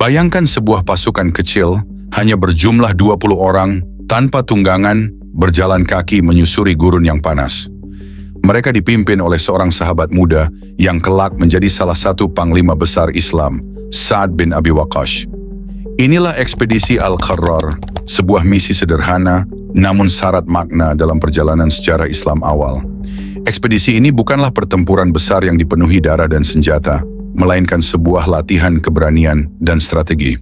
Bayangkan sebuah pasukan kecil, hanya berjumlah 20 orang, tanpa tunggangan, berjalan kaki menyusuri gurun yang panas. Mereka dipimpin oleh seorang sahabat muda yang kelak menjadi salah satu panglima besar Islam, Sa'ad bin Abi Waqqas. Inilah ekspedisi Al-Kharrar, sebuah misi sederhana namun syarat makna dalam perjalanan sejarah Islam awal. Ekspedisi ini bukanlah pertempuran besar yang dipenuhi darah dan senjata, melainkan sebuah latihan keberanian dan strategi.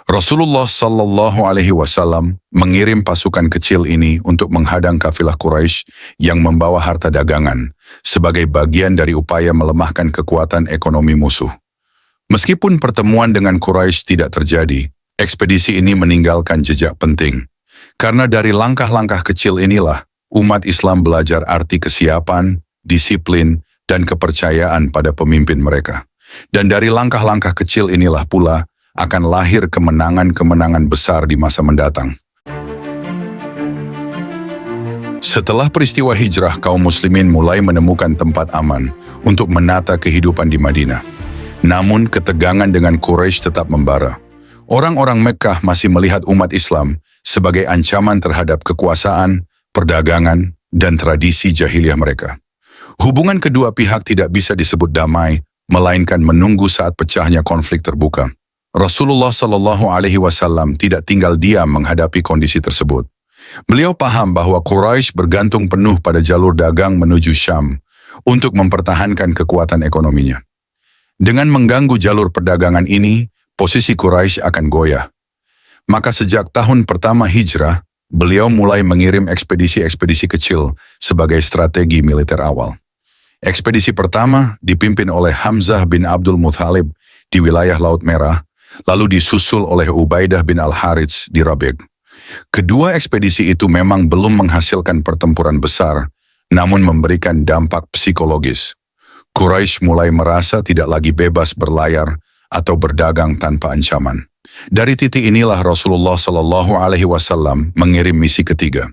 Rasulullah Shallallahu Alaihi Wasallam mengirim pasukan kecil ini untuk menghadang kafilah Quraisy yang membawa harta dagangan sebagai bagian dari upaya melemahkan kekuatan ekonomi musuh. Meskipun pertemuan dengan Quraisy tidak terjadi, ekspedisi ini meninggalkan jejak penting. Karena dari langkah-langkah kecil inilah umat Islam belajar arti kesiapan, disiplin, dan kepercayaan pada pemimpin mereka. Dan dari langkah-langkah kecil inilah pula akan lahir kemenangan-kemenangan besar di masa mendatang. Setelah peristiwa hijrah, kaum muslimin mulai menemukan tempat aman untuk menata kehidupan di Madinah. Namun ketegangan dengan Quraisy tetap membara. Orang-orang Mekkah masih melihat umat Islam sebagai ancaman terhadap kekuasaan, perdagangan, dan tradisi jahiliyah mereka. Hubungan kedua pihak tidak bisa disebut damai, melainkan menunggu saat pecahnya konflik terbuka. Rasulullah Shallallahu Alaihi Wasallam tidak tinggal diam menghadapi kondisi tersebut. Beliau paham bahwa Quraisy bergantung penuh pada jalur dagang menuju Syam untuk mempertahankan kekuatan ekonominya. Dengan mengganggu jalur perdagangan ini, posisi Quraisy akan goyah. Maka sejak tahun pertama hijrah, beliau mulai mengirim ekspedisi-ekspedisi kecil sebagai strategi militer awal. Ekspedisi pertama dipimpin oleh Hamzah bin Abdul Muthalib di wilayah Laut Merah, lalu disusul oleh Ubaidah bin Al-Harits di Rabiq. Kedua ekspedisi itu memang belum menghasilkan pertempuran besar, namun memberikan dampak psikologis. Quraisy mulai merasa tidak lagi bebas berlayar atau berdagang tanpa ancaman. Dari titik inilah Rasulullah Shallallahu Alaihi Wasallam mengirim misi ketiga.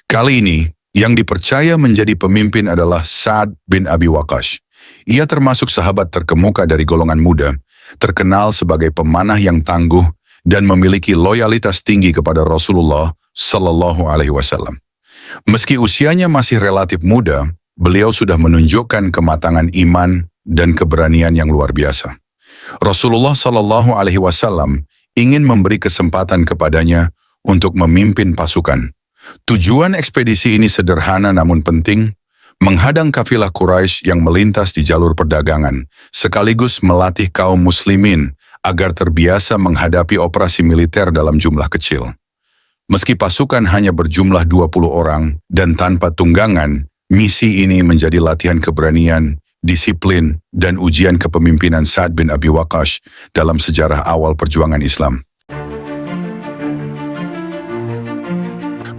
Kali ini, yang dipercaya menjadi pemimpin adalah Sa'ad bin Abi Waqqas. Ia termasuk sahabat terkemuka dari golongan muda, terkenal sebagai pemanah yang tangguh dan memiliki loyalitas tinggi kepada Rasulullah Shallallahu Alaihi Wasallam. Meski usianya masih relatif muda, beliau sudah menunjukkan kematangan iman dan keberanian yang luar biasa. Rasulullah Shallallahu Alaihi Wasallam ingin memberi kesempatan kepadanya untuk memimpin pasukan. Tujuan ekspedisi ini sederhana namun penting, menghadang kafilah Quraisy yang melintas di jalur perdagangan, sekaligus melatih kaum muslimin agar terbiasa menghadapi operasi militer dalam jumlah kecil. Meski pasukan hanya berjumlah 20 orang dan tanpa tunggangan, misi ini menjadi latihan keberanian, disiplin, dan ujian kepemimpinan Sa'ad bin Abi Waqqas dalam sejarah awal perjuangan Islam.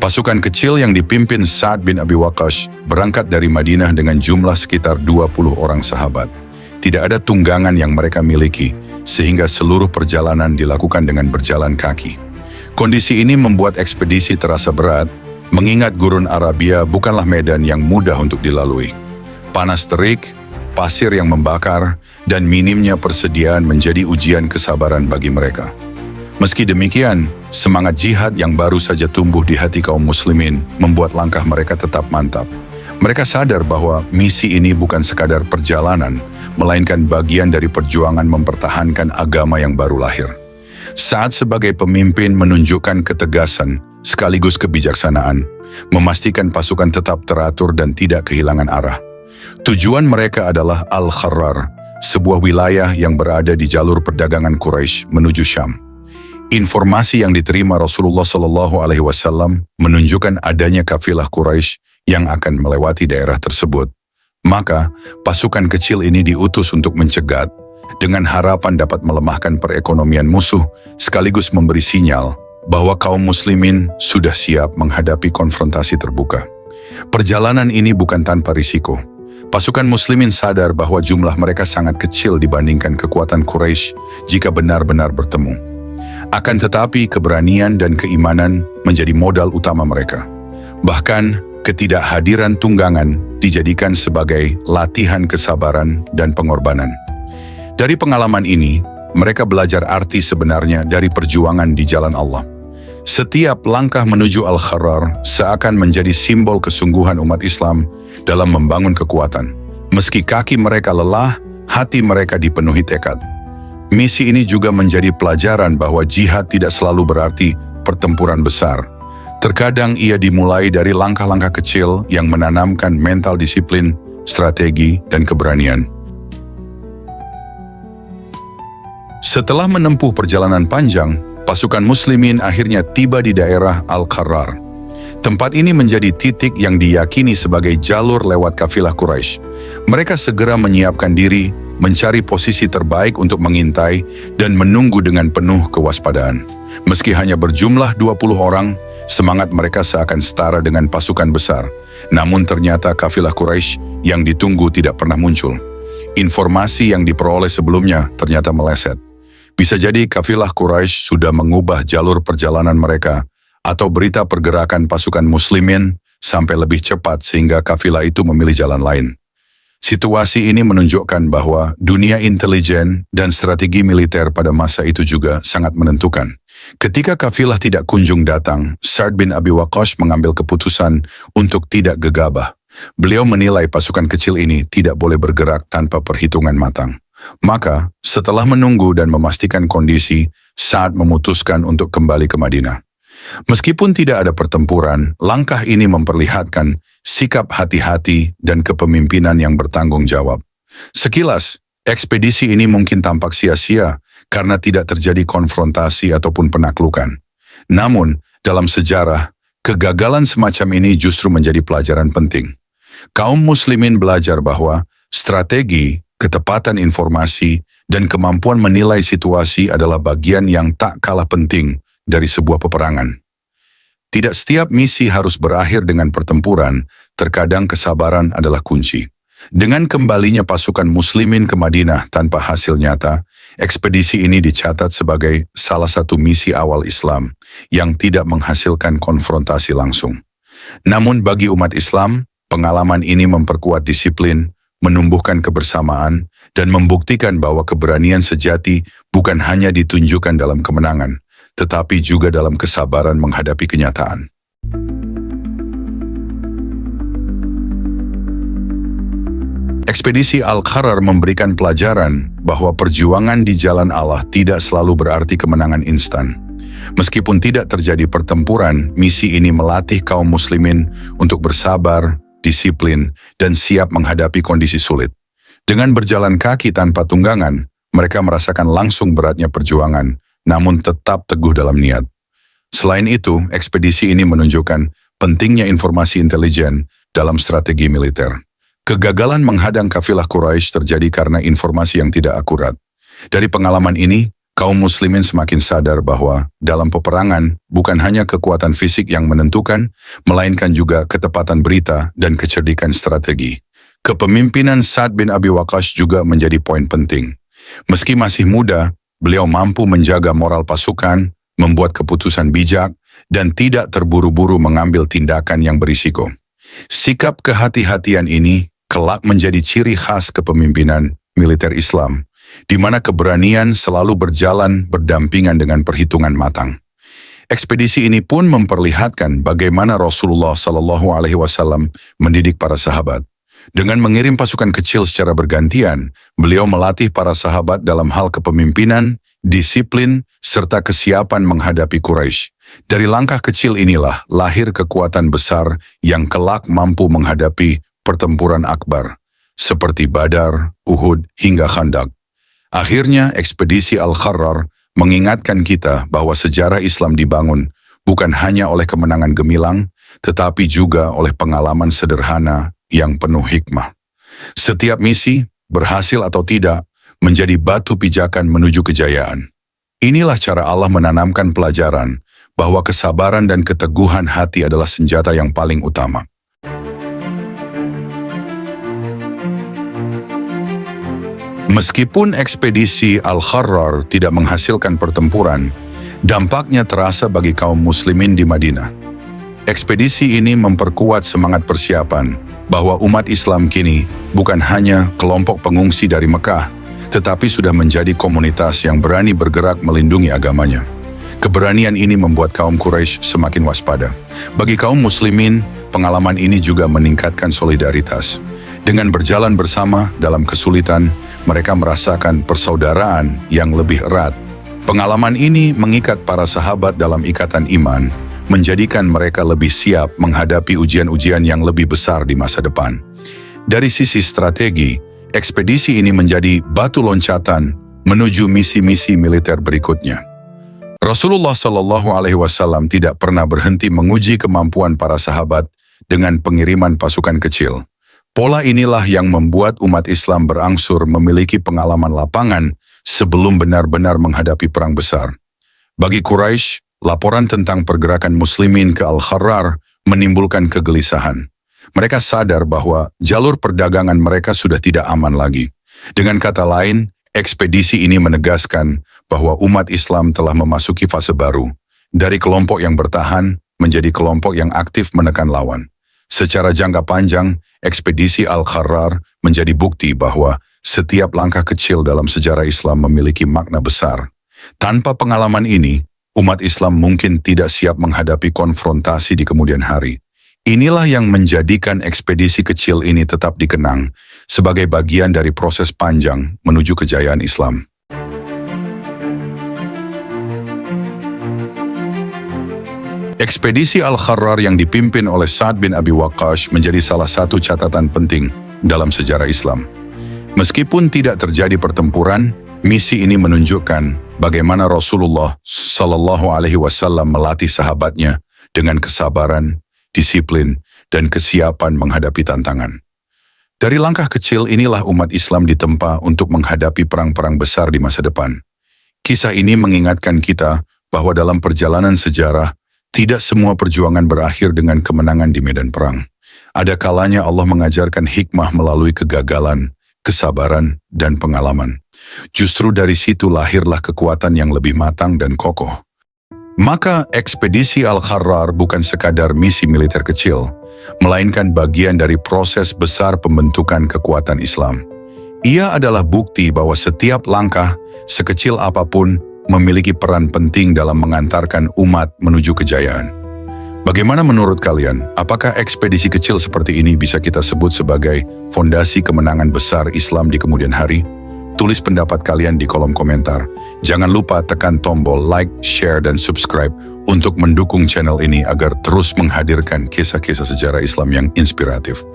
Pasukan kecil yang dipimpin Sa'ad bin Abi Waqqas berangkat dari Madinah dengan jumlah sekitar 20 orang sahabat. Tidak ada tunggangan yang mereka miliki, sehingga seluruh perjalanan dilakukan dengan berjalan kaki. Kondisi ini membuat ekspedisi terasa berat, mengingat gurun Arabia bukanlah medan yang mudah untuk dilalui. Panas terik, pasir yang membakar, dan minimnya persediaan menjadi ujian kesabaran bagi mereka. Meski demikian, semangat jihad yang baru saja tumbuh di hati kaum muslimin membuat langkah mereka tetap mantap. Mereka sadar bahwa misi ini bukan sekadar perjalanan, melainkan bagian dari perjuangan mempertahankan agama yang baru lahir. Sa'ad sebagai pemimpin menunjukkan ketegasan sekaligus kebijaksanaan, memastikan pasukan tetap teratur dan tidak kehilangan arah. Tujuan mereka adalah Al-Kharrar, sebuah wilayah yang berada di jalur perdagangan Quraisy menuju Syam. Informasi yang diterima Rasulullah Shallallahu Alaihi Wasallam menunjukkan adanya kafilah Quraisy yang akan melewati daerah tersebut. Maka, pasukan kecil ini diutus untuk mencegat, dengan harapan dapat melemahkan perekonomian musuh, sekaligus memberi sinyal bahwa kaum muslimin sudah siap menghadapi konfrontasi terbuka. Perjalanan ini bukan tanpa risiko. Pasukan muslimin sadar bahwa jumlah mereka sangat kecil dibandingkan kekuatan Quraisy jika benar-benar bertemu. Akan tetapi keberanian dan keimanan menjadi modal utama mereka. Bahkan ketidakhadiran tunggangan dijadikan sebagai latihan kesabaran dan pengorbanan. Dari pengalaman ini, mereka belajar arti sebenarnya dari perjuangan di jalan Allah. Setiap langkah menuju Al-Kharrar seakan menjadi simbol kesungguhan umat Islam dalam membangun kekuatan. Meski kaki mereka lelah, hati mereka dipenuhi tekad. Misi ini juga menjadi pelajaran bahwa jihad tidak selalu berarti pertempuran besar. Terkadang ia dimulai dari langkah-langkah kecil yang menanamkan mental disiplin, strategi, dan keberanian. Setelah menempuh perjalanan panjang, pasukan muslimin akhirnya tiba di daerah Al-Kharrar. Tempat ini menjadi titik yang diyakini sebagai jalur lewat kafilah Quraisy. Mereka segera menyiapkan diri, mencari posisi terbaik untuk mengintai dan menunggu dengan penuh kewaspadaan. Meski hanya berjumlah 20 orang, semangat mereka seakan setara dengan pasukan besar. Namun ternyata kafilah Quraisy yang ditunggu tidak pernah muncul. Informasi yang diperoleh sebelumnya ternyata meleset. Bisa jadi kafilah Quraisy sudah mengubah jalur perjalanan mereka atau berita pergerakan pasukan muslimin sampai lebih cepat sehingga kafilah itu memilih jalan lain. Situasi ini menunjukkan bahwa dunia intelijen dan strategi militer pada masa itu juga sangat menentukan. Ketika kafilah tidak kunjung datang, Sa'd bin Abi Waqqas mengambil keputusan untuk tidak gegabah. Beliau menilai pasukan kecil ini tidak boleh bergerak tanpa perhitungan matang. Maka, setelah menunggu dan memastikan kondisi, Sa'd memutuskan untuk kembali ke Madinah. Meskipun tidak ada pertempuran, langkah ini memperlihatkan sikap hati-hati dan kepemimpinan yang bertanggung jawab. Sekilas, ekspedisi ini mungkin tampak sia-sia karena tidak terjadi konfrontasi ataupun penaklukan. Namun, dalam sejarah, kegagalan semacam ini justru menjadi pelajaran penting. Kaum muslimin belajar bahwa strategi, ketepatan informasi, dan kemampuan menilai situasi adalah bagian yang tak kalah penting dari sebuah peperangan. Tidak setiap misi harus berakhir dengan pertempuran, terkadang kesabaran adalah kunci. Dengan kembalinya pasukan muslimin ke Madinah tanpa hasil nyata, ekspedisi ini dicatat sebagai salah satu misi awal Islam yang tidak menghasilkan konfrontasi langsung. Namun bagi umat Islam, pengalaman ini memperkuat disiplin, menumbuhkan kebersamaan, dan membuktikan bahwa keberanian sejati bukan hanya ditunjukkan dalam kemenangan, tetapi juga dalam kesabaran menghadapi kenyataan. Ekspedisi Al-Kharrar memberikan pelajaran bahwa perjuangan di jalan Allah tidak selalu berarti kemenangan instan. Meskipun tidak terjadi pertempuran, misi ini melatih kaum muslimin untuk bersabar, disiplin, dan siap menghadapi kondisi sulit. Dengan berjalan kaki tanpa tunggangan, mereka merasakan langsung beratnya perjuangan, namun tetap teguh dalam niat. Selain itu, ekspedisi ini menunjukkan pentingnya informasi intelijen dalam strategi militer. Kegagalan menghadang kafilah Quraisy terjadi karena informasi yang tidak akurat. Dari pengalaman ini, kaum muslimin semakin sadar bahwa dalam peperangan bukan hanya kekuatan fisik yang menentukan, melainkan juga ketepatan berita dan kecerdikan strategi. Kepemimpinan Sa'd bin Abi Waqqas juga menjadi poin penting. Meski masih muda, beliau mampu menjaga moral pasukan, membuat keputusan bijak, dan tidak terburu-buru mengambil tindakan yang berisiko. Sikap kehati-hatian ini kelak menjadi ciri khas kepemimpinan militer Islam, di mana keberanian selalu berjalan berdampingan dengan perhitungan matang. Ekspedisi ini pun memperlihatkan bagaimana Rasulullah SAW mendidik para sahabat. Dengan mengirim pasukan kecil secara bergantian, beliau melatih para sahabat dalam hal kepemimpinan, disiplin, serta kesiapan menghadapi Quraisy. Dari langkah kecil inilah lahir kekuatan besar yang kelak mampu menghadapi pertempuran akbar, seperti Badar, Uhud, hingga Khandaq. Akhirnya, ekspedisi Al-Kharrar mengingatkan kita bahwa sejarah Islam dibangun bukan hanya oleh kemenangan gemilang, tetapi juga oleh pengalaman sederhana yang penuh hikmah. Setiap misi, berhasil atau tidak, menjadi batu pijakan menuju kejayaan. Inilah cara Allah menanamkan pelajaran bahwa kesabaran dan keteguhan hati adalah senjata yang paling utama. Meskipun ekspedisi Al-Kharrar tidak menghasilkan pertempuran, dampaknya terasa bagi kaum muslimin di Madinah. Ekspedisi ini memperkuat semangat persiapan bahwa umat Islam kini bukan hanya kelompok pengungsi dari Mekah, tetapi sudah menjadi komunitas yang berani bergerak melindungi agamanya. Keberanian ini membuat kaum Quraisy semakin waspada. Bagi kaum muslimin, pengalaman ini juga meningkatkan solidaritas. Dengan berjalan bersama dalam kesulitan, mereka merasakan persaudaraan yang lebih erat. Pengalaman ini mengikat para sahabat dalam ikatan iman, menjadikan mereka lebih siap menghadapi ujian-ujian yang lebih besar di masa depan. Dari sisi strategi, ekspedisi ini menjadi batu loncatan menuju misi-misi militer berikutnya. Rasulullah Shallallahu Alaihi Wasallam tidak pernah berhenti menguji kemampuan para sahabat dengan pengiriman pasukan kecil. Pola inilah yang membuat umat Islam berangsur memiliki pengalaman lapangan sebelum benar-benar menghadapi perang besar. Bagi Quraisy, laporan tentang pergerakan muslimin ke Al-Kharrar menimbulkan kegelisahan. Mereka sadar bahwa jalur perdagangan mereka sudah tidak aman lagi. Dengan kata lain, ekspedisi ini menegaskan bahwa umat Islam telah memasuki fase baru, dari kelompok yang bertahan menjadi kelompok yang aktif menekan lawan. Secara jangka panjang, ekspedisi Al-Kharrar menjadi bukti bahwa setiap langkah kecil dalam sejarah Islam memiliki makna besar. Tanpa pengalaman ini, umat Islam mungkin tidak siap menghadapi konfrontasi di kemudian hari. Inilah yang menjadikan ekspedisi kecil ini tetap dikenang sebagai bagian dari proses panjang menuju kejayaan Islam. Ekspedisi Al-Kharrar yang dipimpin oleh Sa'ad bin Abi Waqqas menjadi salah satu catatan penting dalam sejarah Islam. Meskipun tidak terjadi pertempuran, misi ini menunjukkan bagaimana Rasulullah Shallallahu Alaihi Wasallam melatih sahabatnya dengan kesabaran, disiplin, dan kesiapan menghadapi tantangan. Dari langkah kecil inilah umat Islam ditempa untuk menghadapi perang-perang besar di masa depan. Kisah ini mengingatkan kita bahwa dalam perjalanan sejarah, tidak semua perjuangan berakhir dengan kemenangan di medan perang. Ada kalanya Allah mengajarkan hikmah melalui kegagalan, kesabaran, dan pengalaman. Justru dari situ lahirlah kekuatan yang lebih matang dan kokoh. Maka ekspedisi Al-Kharrar bukan sekadar misi militer kecil, melainkan bagian dari proses besar pembentukan kekuatan Islam. Ia adalah bukti bahwa setiap langkah, sekecil apapun, memiliki peran penting dalam mengantarkan umat menuju kejayaan. Bagaimana menurut kalian? Apakah ekspedisi kecil seperti ini bisa kita sebut sebagai fondasi kemenangan besar Islam di kemudian hari? Tulis pendapat kalian di kolom komentar. Jangan lupa tekan tombol like, share, dan subscribe untuk mendukung channel ini agar terus menghadirkan kisah-kisah sejarah Islam yang inspiratif.